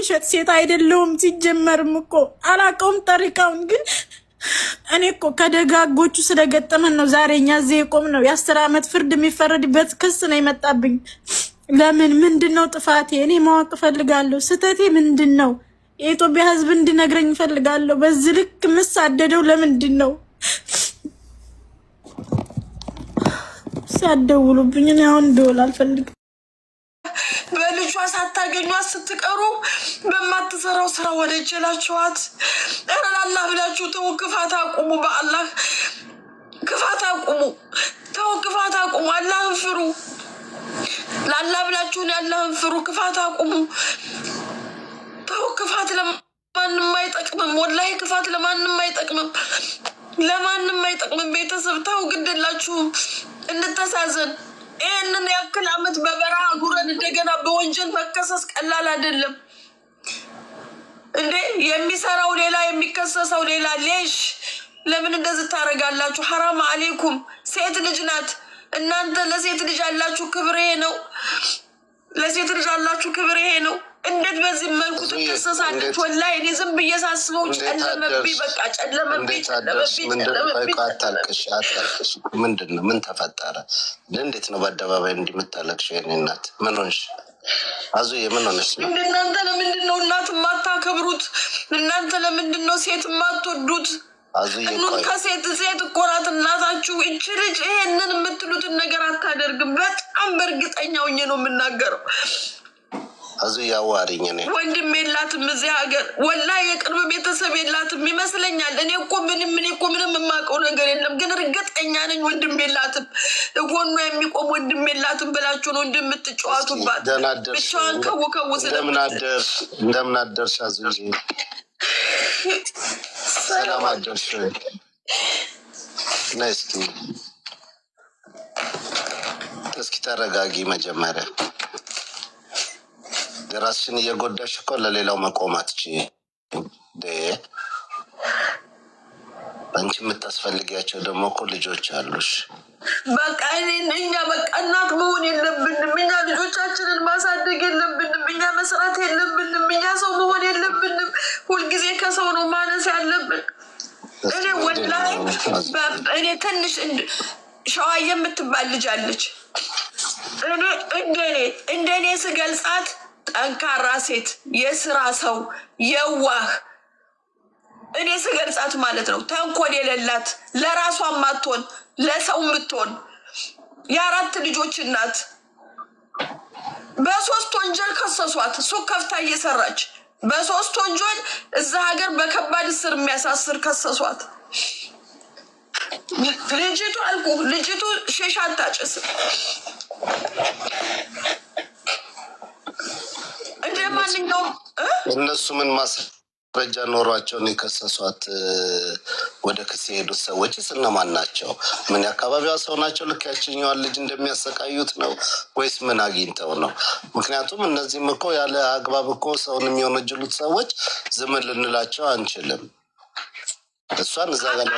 ምሸት ሴት አይደለሁም። ሲጀመርም እኮ አላውቀውም ጠሪቃውን። ግን እኔ እኮ ከደጋጎቹ ስለገጠመን ነው ዛሬ እኛ እዚህ የቆም ነው። የ10 ዓመት ፍርድ የሚፈረድበት ክስ ነው የመጣብኝ። ለምን? ምንድን ነው ጥፋቴ? እኔ ማወቅ እፈልጋለሁ። ስህተቴ ምንድን ነው? የኢትዮጵያ ሕዝብ እንዲነግረኝ እፈልጋለሁ። በዚህ ልክ የምሳደደው ለምንድን ነው? ሲያደውሉብኝ እኔ አሁን ደውል አልፈልግም። በልጇ ሳታገኟት ስትቀሩ በማትሰራው ስራ ወደ ጀላችኋት። ኧረ ላላህ ብላችሁ ተው፣ ክፋት አቁሙ። በአላህ ክፋት አቁሙ። ተው፣ ክፋት አቁሙ። አላህን ፍሩ። ላላህ ብላችሁን ያላህን ፍሩ። ክፋት አቁሙ። ተው፣ ክፋት ለማንም አይጠቅምም። ወላሂ ክፋት ለማንም አይጠቅምም። ለማንም አይጠቅምም። ቤተሰብ ተው፣ ግድላችሁም እንተሳዘን። ይህንን ያክል አመት በበረሃ ጉረን እንደገና በወንጀል መከሰስ ቀላል አይደለም እንዴ! የሚሰራው ሌላ የሚከሰሰው ሌላ። ሌሽ ለምን እንደዚህ ታደርጋላችሁ? ሐራም አሌይኩም። ሴት ልጅ ናት። እናንተ ለሴት ልጅ ያላችሁ ክብር ይሄ ነው። ለሴት ልጅ ያላችሁ ክብር ይሄ ነው። እንዴት በዚህ መልኩ ትከሰሳለች? ወላሂ እኔ ዝም ብዬ ሳስበው ጨለመብኝ። በቃ ጨለመብኝ። አታልቅሽ። ምንድን ነው? ምን ተፈጠረ? እንዴት ነው በአደባባይ እንዲህ የምታለቅሽ? የእኔ እናት ምን ሆንሽ? አዙ የምን ሆነች ነው? እናንተ ለምንድን ነው እናት የማታከብሩት? እናንተ ለምንድን ነው ሴት የማትወዱት? እኑን ከሴት ሴት እኮ ናት እናታችሁ። እች ልጅ ይሄንን የምትሉትን ነገር አታደርግም። በጣም በእርግጠኛ ሆኜ ነው የምናገረው። አዙ ያዋሪኝ ነው። ወንድም የላትም እዚህ ሀገር። ወላሂ የቅርብ ቤተሰብ የላትም ይመስለኛል። እኔ እኮ ምንም የማውቀው ነገር የለም፣ ግን እርግጠኛ ነኝ ወንድም የላትም። ጎኗ የሚቆም ወንድም የላትም ብላችሁ ነው እንደምትጫዋቱባት። ብቻዋን ከውከው እንደምን አደርሽ አዙ? ሰላም አደርሽ? ነይ እስኪ ተረጋጊ መጀመሪያ። ራስሽን እየጎዳሽ እኮ ለሌላው መቆም አትችይም። አንቺ የምታስፈልጊያቸው ደግሞ እኮ ልጆች አሉሽ። በቃ እኛ በቃ እናት መሆን የለብንም። እኛ ልጆቻችንን ማሳደግ የለብንም። እኛ መስራት የለብንም። እኛ ሰው መሆን የለብንም። ሁልጊዜ ከሰው ነው ማነስ ያለብን። እኔ ወላሂ እኔ ትንሽ ሸዋዬ የምትባል ልጅ አለች። እንደኔ ስገልጻት ጠንካራ ሴት፣ የስራ ሰው፣ የዋህ እኔ ስገልጻት ማለት ነው። ተንኮል የሌላት፣ ለራሷ ማትሆን ለሰው ምትሆን፣ የ4 ልጆች እናት። በ3 ወንጀል ከሰሷት። ሱቅ ከፍታ እየሰራች በ3 ወንጀል እዛ ሀገር በከባድ እስር የሚያሳስር ከሰሷት። ልጅቱ ሼሻ አታጭስም። እንደ ማንኛውም እነሱ ምን ማስረጃ ኖሯቸውን የከሰሷት? ወደ ክስ የሄዱት ሰዎች እነማን ናቸው? ምን የአካባቢዋ ሰው ናቸው? ልክ ያችኛዋን ልጅ እንደሚያሰቃዩት ነው ወይስ ምን አግኝተው ነው? ምክንያቱም እነዚህም እኮ ያለ አግባብ እኮ ሰውን የሚወነጅሉት ሰዎች ዝም ልንላቸው አንችልም። እሷን እዛ ጋር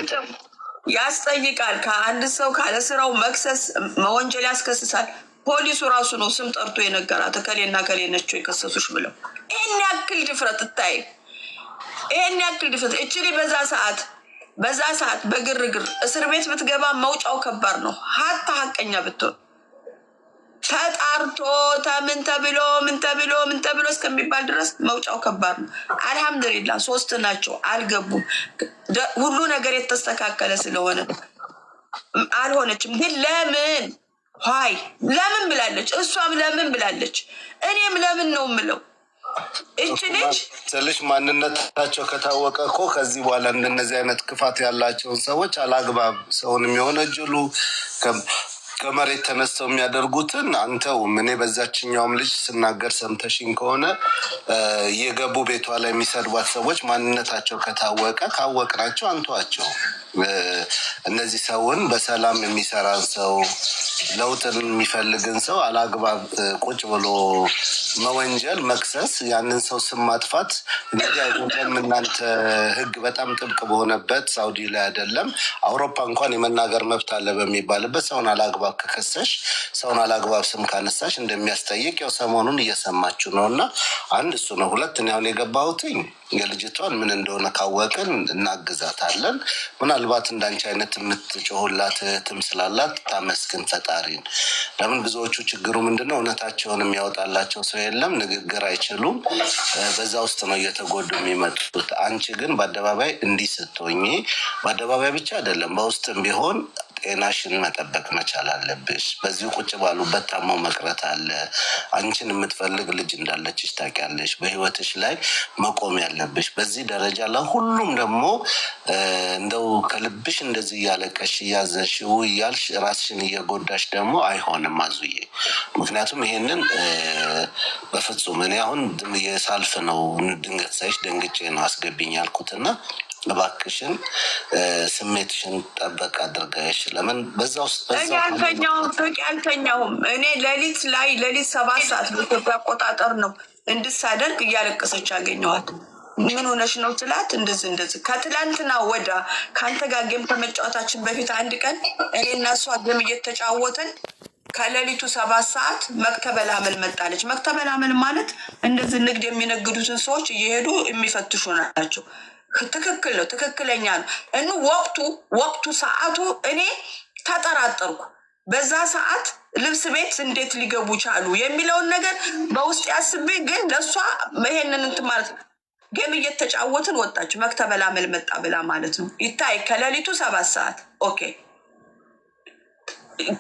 ያስጠይቃል። ከአንድ ሰው ካለ ስራው መክሰስ መወንጀል ያስከስሳል። ፖሊሱ ራሱ ነው ስም ጠርቶ የነገራት ከሌና ከሌ ነቸው የከሰሱሽ ብለው። ይህን ያክል ድፍረት እታይ፣ ይህን ያክል ድፍረት እችሊ በዛ ሰዓት በግርግር እስር ቤት ብትገባ መውጫው ከባድ ነው። ሀታ ሀቀኛ ብትሆን ተጣርቶ ምን ተብሎ እስከሚባል ድረስ መውጫው ከባድ ነው። አልሐምዱሊላህ 3 ናቸው አልገቡም። ሁሉ ነገር የተስተካከለ ስለሆነ አልሆነችም። ግን ለምን ብላለች? እሷም ለምን ብላለች? እኔም ለምን ነው የምለው። እች ልጅ ትልሽ ማንነታቸው ከታወቀ እኮ ከዚህ በኋላ እንደነዚህ አይነት ክፋት ያላቸውን ሰዎች አላግባብ ሰውን የሚሆነጅሉ ከመሬት ተነስተው የሚያደርጉትን አንተው እኔ በዛችኛውም ልጅ ስናገር ሰምተሽኝ ከሆነ የገቡ ቤቷ ላይ የሚሰድቧት ሰዎች ማንነታቸው ከታወቀ ካወቅናቸው አንተዋቸው። እነዚህ ሰውን በሰላም የሚሰራን ሰው ለውጥን የሚፈልግን ሰው አላግባብ ቁጭ ብሎ መወንጀል፣ መክሰስ፣ ያንን ሰው ስም ማጥፋት እንግዲህ አይደለም እናንተ ህግ በጣም ጥብቅ በሆነበት ሳውዲ ላይ አይደለም አውሮፓ እንኳን የመናገር መብት አለ በሚባልበት ሰውን አላግባብ ከከሰሽ ሰውን አላግባብ ስም ካነሳሽ እንደሚያስጠይቅ ያው ሰሞኑን እየሰማችሁ ነው። እና አንድ እሱ ነው። ሁለት እኔ አሁን የገባሁትኝ የልጅቷን ምን እንደሆነ ካወቅን እናግዛታለን። ምናልባት እንዳንቺ አይነት የምትጮሁላት እህትም ስላላት ታመስግን ፈጣሪን። ለምን ብዙዎቹ ችግሩ ምንድነው እውነታቸውን የሚያወጣላቸው ሰው የለም፣ ንግግር አይችሉም። በዛ ውስጥ ነው እየተጎዱ የሚመጡት። አንቺ ግን በአደባባይ እንዲህ ስትሆኚ በአደባባይ ብቻ አይደለም በውስጥም ቢሆን ጤናሽን መጠበቅ መቻል አለብሽ። በዚሁ ቁጭ ባሉበት ታሞ መቅረት አለ። አንቺን የምትፈልግ ልጅ እንዳለችሽ ታውቂያለሽ። በህይወትሽ ላይ መቆም ያለብሽ በዚህ ደረጃ ለሁሉም ደግሞ እንደው ከልብሽ እንደዚህ እያለቀሽ እያዘሽው እያልሽ ራስሽን እየጎዳሽ ደግሞ አይሆንም አዙዬ። ምክንያቱም ይሄንን በፍጹም እኔ አሁን የሳልፍ ነው ድንገት ሳይሽ ደንግጬ ነው አስገብኝ ያልኩትና እባክሽን ስሜትሽን ጠበቅ አድርገሽ ለምን በዛ ውስጥ አልተኛውም። እኔ ሌሊት 7 ሰዓት በኢትዮጵያ አቆጣጠር ነው እንድሳደርግ እያለቀሰች አገኘኋት። ምን ሆነሽ ነው ትላት። እንደዚህ ከትላንትና ወዳ ከአንተ ጋር ጌም ከመጫወታችን በፊት አንድ ቀን እኔ እና እሷ ጌም እየተጫወትን ከሌሊቱ 7 ሰዓት መክተበል አመል መጣለች። መክተበል አመል ማለት እንደዚህ ንግድ የሚነግዱትን ሰዎች እየሄዱ የሚፈትሹ ናቸው። ትክክል ነው፣ ትክክለኛ ነው። እኑ ወቅቱ ሰዓቱ እኔ ተጠራጠርኩ። በዛ ሰዓት ልብስ ቤት እንዴት ሊገቡ ቻሉ የሚለውን ነገር በውስጥ ያስቤ፣ ግን ለእሷ ይሄንን እንትን ማለት ነው። ጌም እየተጫወትን ወጣች። መክተበል አመል መጣ ብላ ማለት ነው። ይታይ ከሌሊቱ 7 ሰዓት ኦኬ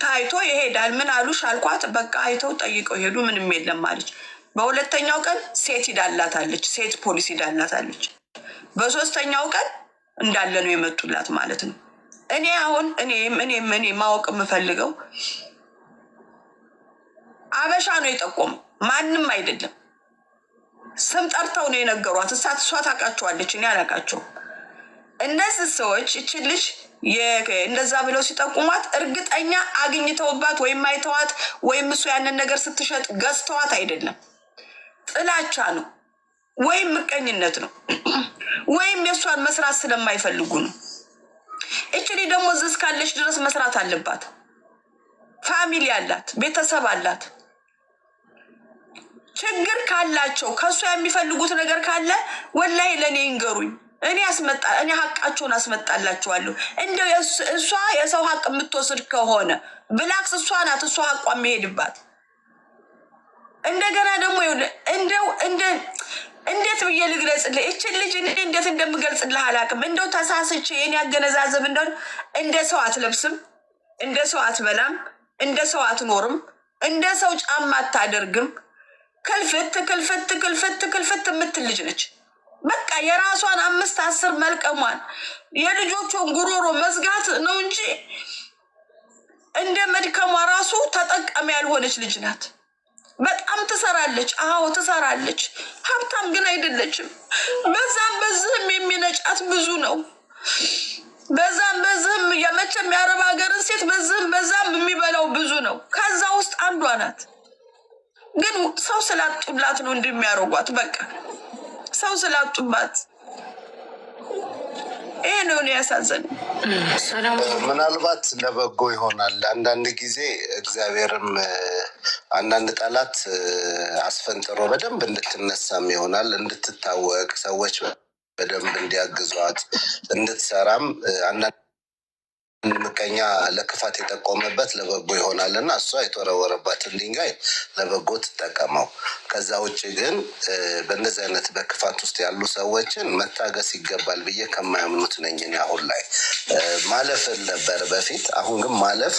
ታይቶ ይሄዳል። ምን አሉሽ አልኳት። በቃ አይተው ጠይቀው ሄዱ። ምንም የለም አለች። በሁለተኛው ቀን ሴት ሂዳላታለች፣ ሴት ፖሊስ ሂዳላታለች። በሶስተኛው ቀን እንዳለ ነው የመጡላት ማለት ነው። እኔ አሁን እኔ ማወቅ የምፈልገው አበሻ ነው የጠቆመው፣ ማንም አይደለም። ስም ጠርተው ነው የነገሯት። እሷ ታውቃቸዋለች፣ እኔ አላውቃቸውም። እነዚህ ሰዎች እችን ልጅ እንደዛ ብለው ሲጠቁሟት እርግጠኛ አግኝተውባት ወይም አይተዋት ወይም እሱ ያንን ነገር ስትሸጥ ገዝተዋት አይደለም። ጥላቻ ነው ወይም ምቀኝነት ነው ወይም የእሷን መስራት ስለማይፈልጉ ነው። እችሊ ደግሞ እዚህ እስካለች ድረስ መስራት አለባት። ፋሚሊ አላት፣ ቤተሰብ አላት። ችግር ካላቸው ከእሷ የሚፈልጉት ነገር ካለ ወላሂ ለእኔ ይንገሩኝ። እኔ ሀቃቸውን አስመጣላቸዋለሁ። እንደው እሷ የሰው ሀቅ የምትወስድ ከሆነ ብላክስ እሷ ናት፣ እሷ ሀቋ የሚሄድባት። እንደገና ደግሞ እንደው እንዴት ብዬ ልግለጽልህ? እችን ልጅ እንዴት እንደምገልጽልህ አላውቅም። እንደው ተሳስቼ የኔ አገነዛዘብ እንደው እንደ ሰው አትለብስም፣ እንደ ሰው አትበላም፣ እንደ ሰው አትኖርም፣ እንደ ሰው ጫማ አታደርግም። ክልፍት የምትል ልጅ ነች። በቃ የራሷን 5-10 መልቀሟን የልጆቿን ጉሮሮ መዝጋት ነው እንጂ እንደ መድከሟ ራሱ ተጠቃሚ ያልሆነች ልጅ ናት። በጣም ትሰራለች። አዎ ትሰራለች። ሀብታም ግን አይደለችም። በዛም በዝህም የሚነጫት ብዙ ነው። በዛም በዝህም የመቼም የአረብ ሀገርን ሴት በዝህም በዛም የሚበላው ብዙ ነው። ከዛ ውስጥ አንዷ ናት። ግን ሰው ስላጡላት ነው እንደሚያደርጓት። በቃ ሰው ስላጡባት ይሄ ነው ያሳዘነኝ። ምናልባት ለበጎ ይሆናል። አንዳንድ ጊዜ እግዚአብሔርም አንዳንድ ጠላት አስፈንጥሮ በደንብ እንድትነሳም ይሆናል፣ እንድትታወቅ ሰዎች በደንብ እንዲያግዟት እንድትሰራም አንዳንድ ምቀኛ ለክፋት የጠቆመበት ለበጎ ይሆናል እና እሷ የተወረወረባትን ድንጋይ ለበጎ ትጠቀመው። ከዛ ውጭ ግን በእንደዚህ አይነት በክፋት ውስጥ ያሉ ሰዎችን መታገስ ይገባል ብዬ ከማያምኑት ነኝ። አሁን ላይ ማለፍን ነበር በፊት፣ አሁን ግን ማለፍ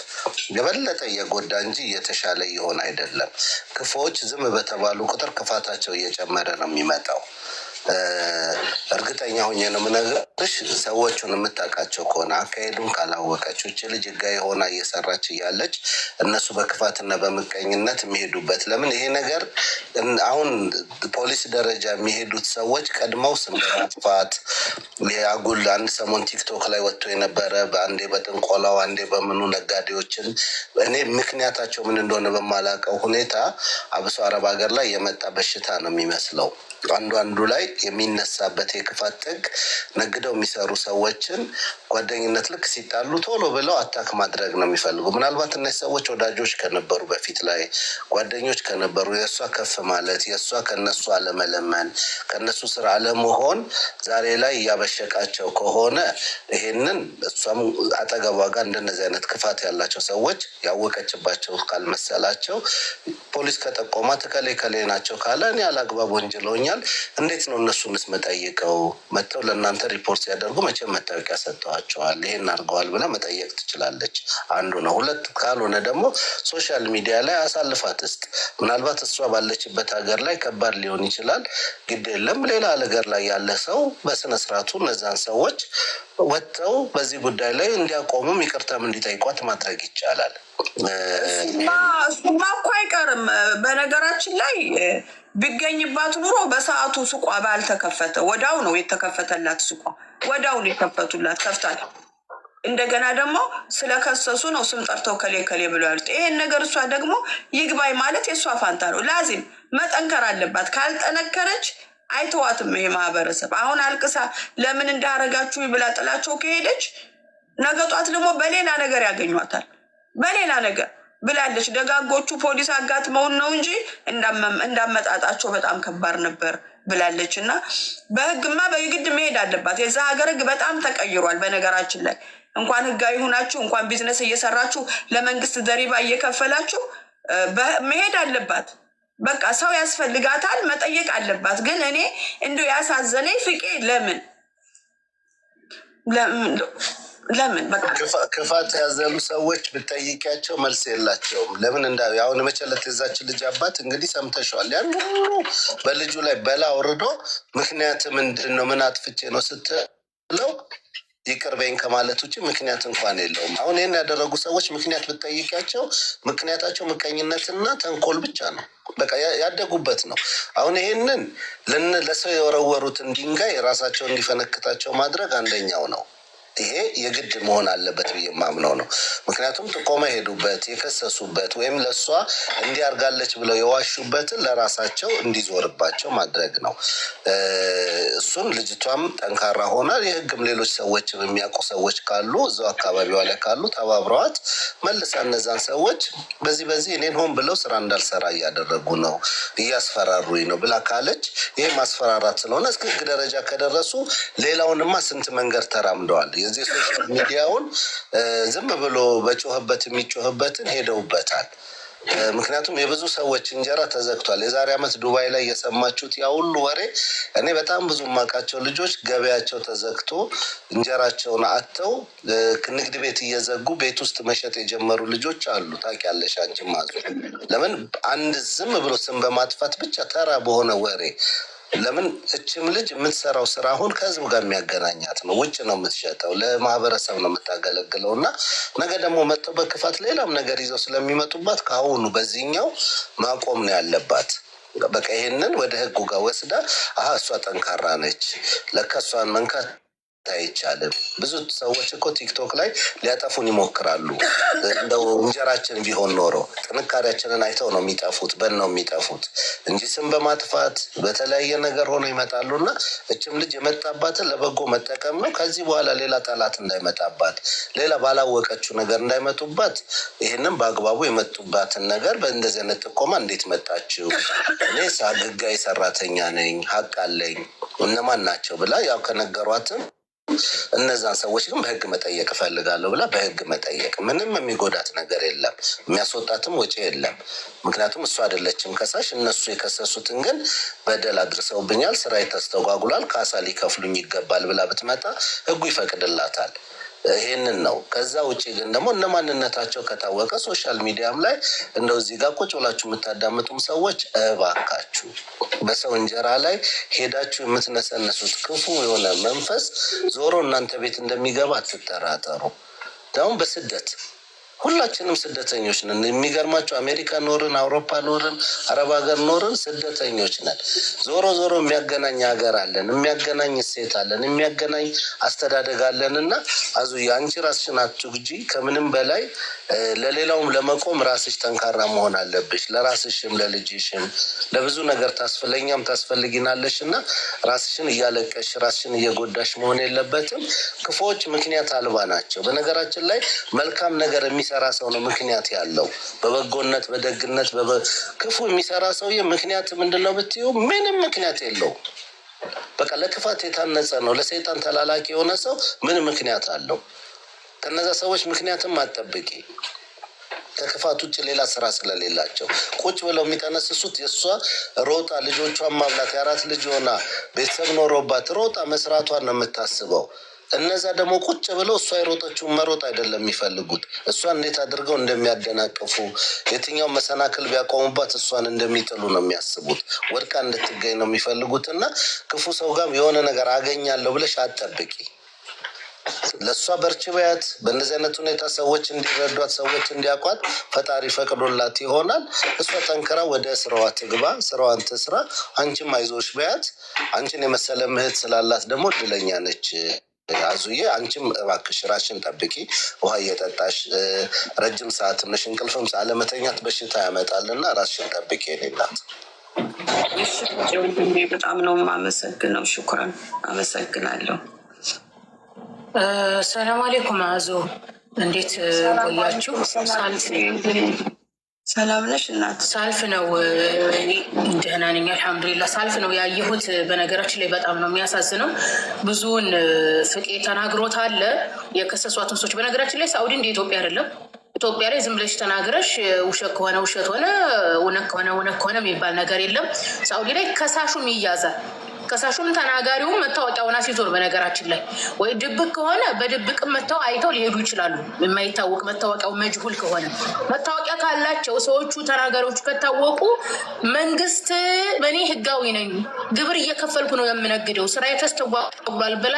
የበለጠ እየጎዳ እንጂ እየተሻለ እየሆነ አይደለም። ክፉዎች ዝም በተባሉ ቁጥር ክፋታቸው እየጨመረ ነው የሚመጣው እርግጠኛ ሆኜ ነው የምነግርሽ። ሰዎቹን የምታውቃቸው ከሆነ አካሄዱን ካላወቀችው እች ልጅ ህጋዊ ሆና እየሰራች እያለች እነሱ በክፋትና በምቀኝነት የሚሄዱበት ለምን ይሄ ነገር አሁን ፖሊስ ደረጃ የሚሄዱት ሰዎች ቀድመው ስም በማጥፋት የአጉል አንድ ሰሞን ቲክቶክ ላይ ወጥቶ የነበረ በአንዴ በጥንቆላው አንዴ በምኑ ነጋዴዎችን እኔ ምክንያታቸው ምን እንደሆነ በማላውቀው ሁኔታ አብሶ አረብ ሀገር ላይ የመጣ በሽታ ነው የሚመስለው። አንዱ ላይ የሚነሳበት የክፋት ጥግ ነግደው የሚሰሩ ሰዎችን ጓደኝነት ልክ ሲጣሉ ቶሎ ብለው አታክ ማድረግ ነው የሚፈልጉ። ምናልባት እነዚህ ሰዎች ወዳጆች ከነበሩ በፊት ላይ ጓደኞች ከነበሩ የእሷ ከፍ ማለት የእሷ ከነሱ አለመለመን ከነሱ ስራ አለመሆን ዛሬ ላይ እያበሸቃቸው ከሆነ ይሄንን እሷም አጠገቧ ጋር እንደነዚህ አይነት ክፋት ያላቸው ሰዎች ያወቀችባቸው ካልመሰላቸው ፖሊስ ከጠቆማት ከሌ ናቸው ካለ እኔ አላግባብ ወንጅለውኛል እንዴት ነው እነሱንስ መጠየቀው? መጥተው ለእናንተ ሪፖርት ሲያደርጉ መቼም መታወቂያ ሰጥተዋቸዋል ይሄን አድርገዋል ብላ መጠየቅ ትችላለች። አንዱ ነው። ሁለት ካልሆነ ደግሞ ሶሻል ሚዲያ ላይ አሳልፋት እስጥ ምናልባት እሷ ባለችበት ሀገር ላይ ከባድ ሊሆን ይችላል። ግድ የለም ሌላ ሀገር ላይ ያለ ሰው በስነስርዓቱ እነዛን ሰዎች ወጥተው በዚህ ጉዳይ ላይ እንዲያቆሙም ይቅርታም እንዲጠይቋት ማድረግ ይቻላል። እሱማ እኮ አይቀርም። በነገራችን ላይ ቢገኝባት ኑሮ በሰዓቱ ሱቋ ባልተከፈተ ወዳው ነው የተከፈተላት። ሱቋ ወዳው ነው የከፈቱላት ከፍታል። እንደገና ደግሞ ስለከሰሱ ነው ስም ጠርተው ከሌ ብሎ ያሉት። ይሄን ነገር እሷ ደግሞ ይግባኝ ማለት የእሷ ፋንታ ነው። ላዚም መጠንከር አለባት። ካልጠነከረች አይተዋትም ይሄ ማህበረሰብ። አሁን አልቅሳ ለምን እንዳረጋችሁ ብላ ጥላቸው ከሄደች ነገ ጧት ደግሞ በሌላ ነገር ያገኟታል። በሌላ ነገር ብላለች። ደጋጎቹ ፖሊስ አጋጥመውን ነው እንጂ እንዳመጣጣቸው በጣም ከባድ ነበር ብላለች። እና በህግማ በግድ መሄድ አለባት። የዛ ሀገር ህግ በጣም ተቀይሯል። በነገራችን ላይ እንኳን ህጋዊ ሆናችሁ እንኳን ቢዝነስ እየሰራችሁ ለመንግስት ዘሪባ እየከፈላችሁ መሄድ አለባት። በቃ ሰው ያስፈልጋታል፣ መጠየቅ አለባት። ግን እኔ እንደው ያሳዘነኝ ፍቄ ለምን በቃ ክፋት ያዘሉ ሰዎች ብጠይቂያቸው መልስ የላቸውም። ለምን አሁን መቸለት የዛች ልጅ አባት እንግዲህ ሰምተሸዋል። ያን ሁሉ በልጁ ላይ በላ ወርዶ ምክንያት ምንድን ነው ምን አጥፍቼ ነው ስትለው ይቅር በይኝ ከማለት ውጭ ምክንያት እንኳን የለውም። አሁን ይህን ያደረጉ ሰዎች ምክንያት ብጠይቂያቸው ምክንያታቸው ምቀኝነትና ተንኮል ብቻ ነው። በቃ ያደጉበት ነው። አሁን ይሄንን ለሰው የወረወሩትን ድንጋይ ራሳቸው እንዲፈነክታቸው ማድረግ አንደኛው ነው። ይሄ የግድ መሆን አለበት ብዬ ማምነው ነው። ምክንያቱም ጥቆማ ሄዱበት የከሰሱበት ወይም ለእሷ እንዲያርጋለች ብለው የዋሹበትን ለራሳቸው እንዲዞርባቸው ማድረግ ነው። እሱን ልጅቷም ጠንካራ ሆና የህግም ሌሎች ሰዎችም የሚያውቁ ሰዎች ካሉ እዛው አካባቢዋ ላይ ካሉ ተባብረዋት መልሳ እነዛን ሰዎች በዚህ እኔን ሆን ብለው ስራ እንዳልሰራ እያደረጉ ነው እያስፈራሩኝ ነው ብላ ካለች ይህ ማስፈራራት ስለሆነ እስከ ህግ ደረጃ ከደረሱ ሌላውንማ ስንት መንገድ ተራምደዋል። የዚህ ሶሻል ሚዲያውን ዝም ብሎ በጮህበት የሚጮህበትን ሄደውበታል። ምክንያቱም የብዙ ሰዎች እንጀራ ተዘግቷል። የዛሬ ዓመት ዱባይ ላይ የሰማችሁት ያ ሁሉ ወሬ እኔ በጣም ብዙ የማውቃቸው ልጆች ገበያቸው ተዘግቶ እንጀራቸውን አጥተው ንግድ ቤት እየዘጉ ቤት ውስጥ መሸጥ የጀመሩ ልጆች አሉ። ታውቂያለሽ አንቺ ማዙ። ለምን አንድ ዝም ብሎ ስም በማጥፋት ብቻ ተራ በሆነ ወሬ ለምን እችም ልጅ የምትሰራው ስራ አሁን ከህዝብ ጋር የሚያገናኛት ነው። ውጭ ነው የምትሸጠው፣ ለማህበረሰብ ነው የምታገለግለው። እና ነገ ደግሞ መጥተው በክፋት ሌላም ነገር ይዘው ስለሚመጡባት ከአሁኑ በዚህኛው ማቆም ነው ያለባት። በቃ ይሄንን ወደ ህጉ ጋር ወስዳ እሷ ጠንካራ ነች ለካ እሷን መንካት አይቻልም። ብዙ ሰዎች እኮ ቲክቶክ ላይ ሊያጠፉን ይሞክራሉ። እንደው እንጀራችን ቢሆን ኖሮ ጥንካሬያችንን አይተው ነው የሚጠፉት ነው የሚጠፉት እንጂ ስም በማጥፋት በተለያየ ነገር ሆኖ ይመጣሉ። እና እችም ልጅ የመጣባትን ለበጎ መጠቀም ነው። ከዚህ በኋላ ሌላ ጠላት እንዳይመጣባት፣ ሌላ ባላወቀችው ነገር እንዳይመጡባት ይህንም በአግባቡ የመጡባትን ነገር በእንደዚህ አይነት ጥቆማ እንዴት መጣችው፣ እኔ ህጋዊ ሰራተኛ ነኝ ሀቅ አለኝ እነማን ናቸው ብላ ያው ከነገሯትም እነዛን ሰዎች ግን በህግ መጠየቅ እፈልጋለሁ ብላ በህግ መጠየቅ ምንም የሚጎዳት ነገር የለም፣ የሚያስወጣትም ወጪ የለም። ምክንያቱም እሱ አይደለችም ከሳሽ። እነሱ የከሰሱትን ግን በደል አድርሰውብኛል፣ ስራ ተስተጓጉሏል፣ ካሳ ሊከፍሉኝ ይገባል ብላ ብትመጣ ህጉ ይፈቅድላታል። ይሄንን ነው። ከዛ ውጪ ግን ደግሞ እነማንነታቸው ከታወቀ ሶሻል ሚዲያም ላይ እንደው እዚህ ጋር ቁጭ ብላችሁ የምታዳምጡም ሰዎች እባካችሁ በሰው እንጀራ ላይ ሄዳችሁ የምትነሰነሱት ክፉ የሆነ መንፈስ ዞሮ እናንተ ቤት እንደሚገባ አትጠራጠሩ። ደግሞ በስደት ሁላችንም ስደተኞች ነን። የሚገርማቸው አሜሪካ ኖርን፣ አውሮፓ ኖርን፣ አረብ ሀገር ኖርን ስደተኞች ነን። ዞሮ ዞሮ የሚያገናኝ ሀገር አለን፣ የሚያገናኝ እሴት አለን፣ የሚያገናኝ አስተዳደግ አለን እና አዙዬ አንቺ ራስሽን አትጉጂ። ከምንም በላይ ለሌላውም ለመቆም ራስሽ ጠንካራ መሆን አለብሽ። ለራስሽም ለልጅሽም ለብዙ ነገር ታስፈልኛም ታስፈልጊናለሽ እና ራስሽን እያለቀሽ ራስሽን እየጎዳሽ መሆን የለበትም። ክፉዎች ምክንያት አልባ ናቸው። በነገራችን ላይ መልካም ነገር የሚሰራ ሰው ነው ምክንያት ያለው። በበጎነት በደግነት ክፉ የሚሰራ ሰውዬ ምክንያት ምንድን ነው ብትዩ ምንም ምክንያት የለውም። በቃ ለክፋት የታነጸ ነው። ለሰይጣን ተላላኪ የሆነ ሰው ምን ምክንያት አለው? ከነዛ ሰዎች ምክንያትም አትጠብቂ። ከክፋት ውጭ ሌላ ስራ ስለሌላቸው ቁጭ ብለው የሚጠነስሱት የእሷ ሮጣ ልጆቿን ማብላት የአራት ልጅ ሆና ቤተሰብ ኖሮባት ሮጣ መስራቷን ነው የምታስበው። እነዛ ደግሞ ቁጭ ብለው እሷ የሮጠችውን መሮጥ አይደለም የሚፈልጉት። እሷን እንዴት አድርገው እንደሚያደናቅፉ የትኛው መሰናክል ቢያቆሙባት እሷን እንደሚጥሉ ነው የሚያስቡት። ወድቃ እንድትገኝ ነው የሚፈልጉት እና ክፉ ሰው ጋር የሆነ ነገር አገኛለሁ ብለሽ አትጠብቂ። ለእሷ በርቺ በያት። በእነዚህ አይነት ሁኔታ ሰዎች እንዲረዷት ሰዎች እንዲያውቋት ፈጣሪ ፈቅዶላት ይሆናል። እሷ ጠንክራ ወደ ስራዋ ትግባ፣ ስራዋን ትስራ። አንቺም አይዞሽ በያት። አንቺን የመሰለ ምህት ስላላት ደግሞ እድለኛ ነች አዙዬ። አንቺም እባክሽ ራስሽን ጠብቂ። ውሃ እየጠጣሽ ረጅም ሰዓት ነሽ እንቅልፍም አለመተኛት በሽታ ያመጣልና ራስሽን ጠብቂ። የሌላት በጣም ነው የማመሰግነው። ሽኩራን አመሰግናለሁ። ሰላም አሌይኩም አዞ፣ እንዴት ቆያችሁ? ሰላም ነሽ እናት? ሳልፍ ነው። ደህና ነኝ አልሐምዱሊላህ። ሳልፍ ነው ያየሁት። በነገራችን ላይ በጣም ነው የሚያሳዝነው። ብዙውን ፍቄ ተናግሮት አለ የከሰሷትን ሰዎች። በነገራችን ላይ ሳኡዲ እንደ ኢትዮጵያ አይደለም። ኢትዮጵያ ላይ ዝም ብለሽ ተናግረሽ ውሸት ከሆነ ውሸት ሆነ፣ እውነት ከሆነ እውነት ከሆነ የሚባል ነገር የለም። ሳኡዲ ላይ ከሳሹም ይያዛል። ከሳሹም ተናጋሪውም መታወቂያውን አስይዞር። በነገራችን ላይ ወይ ድብቅ ከሆነ በድብቅም መታው አይተው ሊሄዱ ይችላሉ። የማይታወቅ መታወቂያው መጅሁል ከሆነ መታወቂያ ካላቸው ሰዎቹ ተናጋሪዎቹ ከታወቁ መንግስት በእኔ ህጋዊ ነኝ ግብር እየከፈልኩ ነው የምነግደው ስራ ተስተጓጉሏል ብላ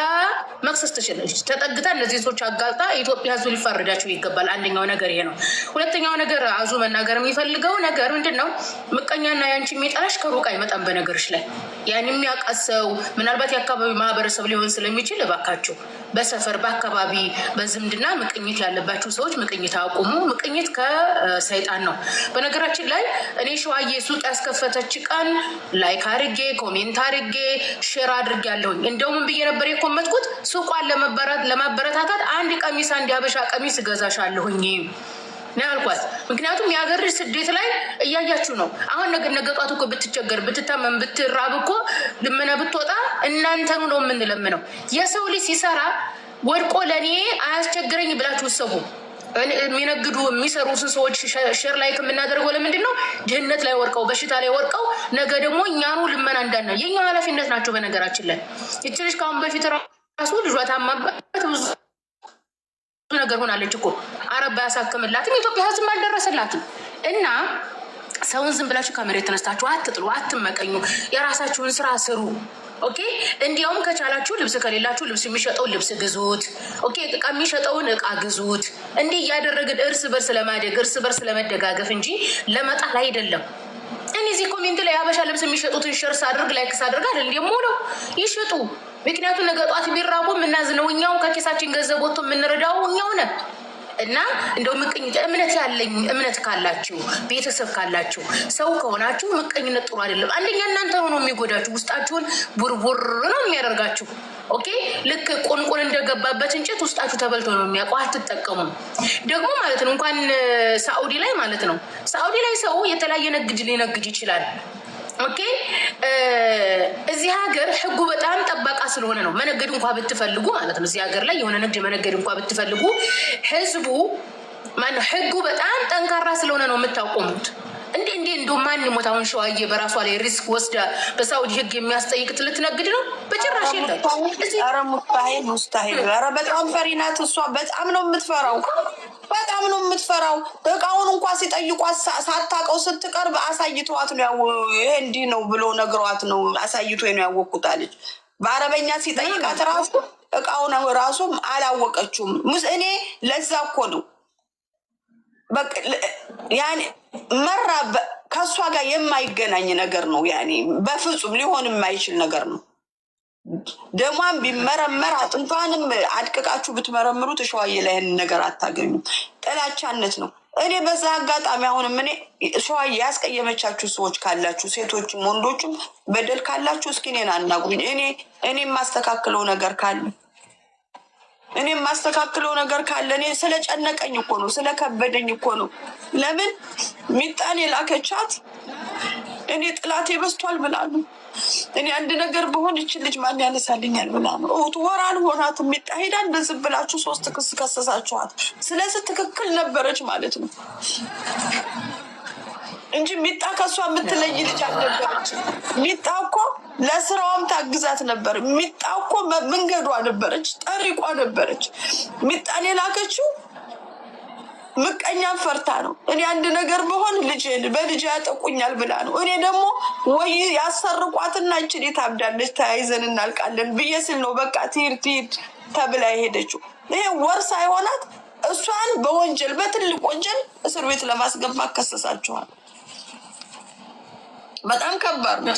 መክሰስ ትችላለች። ተጠግታ እነዚህ ሰዎች አጋልጣ ኢትዮጵያ ህዝብ ሊፋረዳቸው ይገባል። አንደኛው ነገር ይሄ ነው። ሁለተኛው ነገር አዙ መናገር የሚፈልገው ነገር ምንድን ነው? ምቀኛና ያንቺ የሚጠላሽ ከሩቅ አይመጣም። በነገርሽ ላይ ያን የሚያውቃ ሰው ምናልባት የአካባቢ ማህበረሰብ ሊሆን ስለሚችል እባካችሁ በሰፈር በአካባቢ በዝምድና ምቅኝት ያለባችሁ ሰዎች ምቅኝት አቁሙ። ምቅኝት ከሰይጣን ነው። በነገራችን ላይ እኔ ሸዋዬ ሱቅ ያስከፈተች ቀን ላይክ አድርጌ ኮሜንት አድርጌ ሼር አድርጌ ያለሁኝ። እንደውም ብዬ ነበር የኮመትኩት ሱቋን ለማበረታታት አንድ ቀሚስ አንድ ያበሻ ቀሚስ እገዛሻለሁኝ ነው ያልኳት። ምክንያቱም የሀገር ስደት ላይ እያያችሁ ነው። አሁን ነገ ጧት እኮ ብትቸገር ብትታመም ብትራብ እኮ ልመና ብትወጣ እናንተኑ ነው የምንለምነው። የሰው ልጅ ሲሰራ ወድቆ ለእኔ አያስቸግረኝ ብላችሁ ሰቡ የሚነግዱ የሚሰሩ ሰዎች ሼር ላይ ከምናደርገው ለምንድን ነው? ድህነት ላይ ወርቀው በሽታ ላይ ወርቀው ነገ ደግሞ እኛኑ ልመና እንዳና የኛው ኃላፊነት ናቸው። በነገራችን ላይ ይችልሽ ከአሁን በፊት ራሱ ልጇ ታማበት ብዙ ነገር ሆናለች እኮ አረባ ያሳክምላትም ኢትዮጵያ ህዝብ አልደረሰላትም። እና ሰውን ዝም ብላችሁ ከመሬት ተነስታችሁ አትጥሉ፣ አትመቀኙ። የራሳችሁን ስራ ስሩ። ኦኬ። እንዲያውም ከቻላችሁ ልብስ ከሌላችሁ ልብስ የሚሸጠውን ልብስ ግዙት። ኦኬ። እቃ የሚሸጠውን እቃ ግዙት። እንዲህ እያደረግን እርስ በርስ ለማደግ እርስ በርስ ለመደጋገፍ እንጂ ለመጣል አይደለም። እኔ እዚህ ኮሜንት ላይ አበሻ ልብስ የሚሸጡትን ሸርስ አድርግ ላይክስ አድርግ አይደል እንደሞለው ይሸጡ። ምክንያቱም ነገ ጧት ቢራቡ የምናዝነው እኛው ከኪሳችን ገንዘብ ወጥቶ የምንረዳው እኛው ነን። እና እንደው ምቀኝነት እምነት ካላችሁ ቤተሰብ ካላችሁ ሰው ከሆናችሁ ምቀኝነት ጥሩ አይደለም። አንደኛ እናንተ ነው የሚጎዳችሁ፣ ውስጣችሁን ቡርቡር ነው የሚያደርጋችሁ። ኦኬ። ልክ ቁንቁን እንደገባበት እንጨት ውስጣችሁ ተበልቶ ነው የሚያውቀው። አትጠቀሙም ደግሞ ማለት ነው። እንኳን ሳኡዲ ላይ ማለት ነው። ሳኡዲ ላይ ሰው የተለያየ ንግድ ሊነግድ ይችላል። ኦኬ። እዚህ ሀገር ህጉ በጣም ጠባቃ ስለሆነ ነው። መነገድ እንኳን ብትፈልጉ ማለት ነው እዚህ ሀገር ላይ የሆነ ንግድ መነገድ እንኳን ብትፈልጉ ህዝቡ ማነው ህጉ በጣም ጠንካራ ስለሆነ ነው የምታቆሙት። እንዴ እንዶ ማን ሞት አሁን ሸዋዬ በራሷ ላይ ሪስክ ወስዳ በሳውዲ ህግ የሚያስጠይቅ ልትነግድ ነው? በጭራሽ የለም። ኧረ ሙስታሂል ኧረ በጣም ፈሪ ናት እሷ። በጣም ነው የምትፈራው፣ በጣም ነው የምትፈራው። እቃውን እንኳን ሲጠይቋት ሳታውቀው ስትቀርብ አሳይተዋት ነው ይሄ እንዲህ ነው ብሎ ነግሯት ነው አሳይቶኝ ነው ያወቅኩታለች። በአረበኛ ሲጠይቃት ራሱ እቃውን ራሱም አላወቀችውም። እኔ ለዛ እኮ ነው በቃ ያኔ መራ ከሷ ጋር የማይገናኝ ነገር ነው። ያኔ በፍጹም ሊሆን የማይችል ነገር ነው። ደሟን ቢመረመር አጥንቷንም አድቅቃችሁ ብትመረምሩት ሸዋዬ ላይ ነገር አታገኙም። ጥላቻነት ነው። እኔ በዛ አጋጣሚ አሁንም እኔ ሸዋዬ ያስቀየመቻችሁ ሰዎች ካላችሁ ሴቶችም ወንዶችም በደል ካላችሁ እስኪ እኔን አናግሩኝ። እኔ የማስተካክለው ነገር ካለ እኔ ስለጨነቀኝ እኮ ነው፣ ስለከበደኝ እኮ ነው። ለምን ሚጣን የላከቻት እኔ ጥላቴ በስቷል ብላ ነው። እኔ አንድ ነገር በሆን ይችል ልጅ ማን ያነሳልኛል ብላ ነው። ወር አልሆናት ሚጣ ሄዳ እንደዚህ ብላችሁ 3 ክስ ከሰሳችኋት። ስለዚህ ትክክል ነበረች ማለት ነው እንጂ ሚጣ ከሷ የምትለይ ልጅ አልነበረች። ሚጣ እኮ ለስራዋም ታግዛት ነበር። ሚጣ እኮ መንገዷ ነበረች፣ ጠሪቋ ነበረች። ሚጣን የላከችው ምቀኛም ፈርታ ነው። እኔ አንድ ነገር በሆን በልጅ ያጠቁኛል ብላ ነው። እኔ ደግሞ ወይ ያሰርቋትና እችን ታብዳለች ተያይዘን እናልቃለን ብዬ ስል ነው በቃ ትሂድ ተብላ የሄደችው። ይሄ ወር ሳይሆናት እሷን በወንጀል በትልቅ ወንጀል እስር ቤት ለማስገባት ከሰሳችኋል። በጣም ከባድ ነው።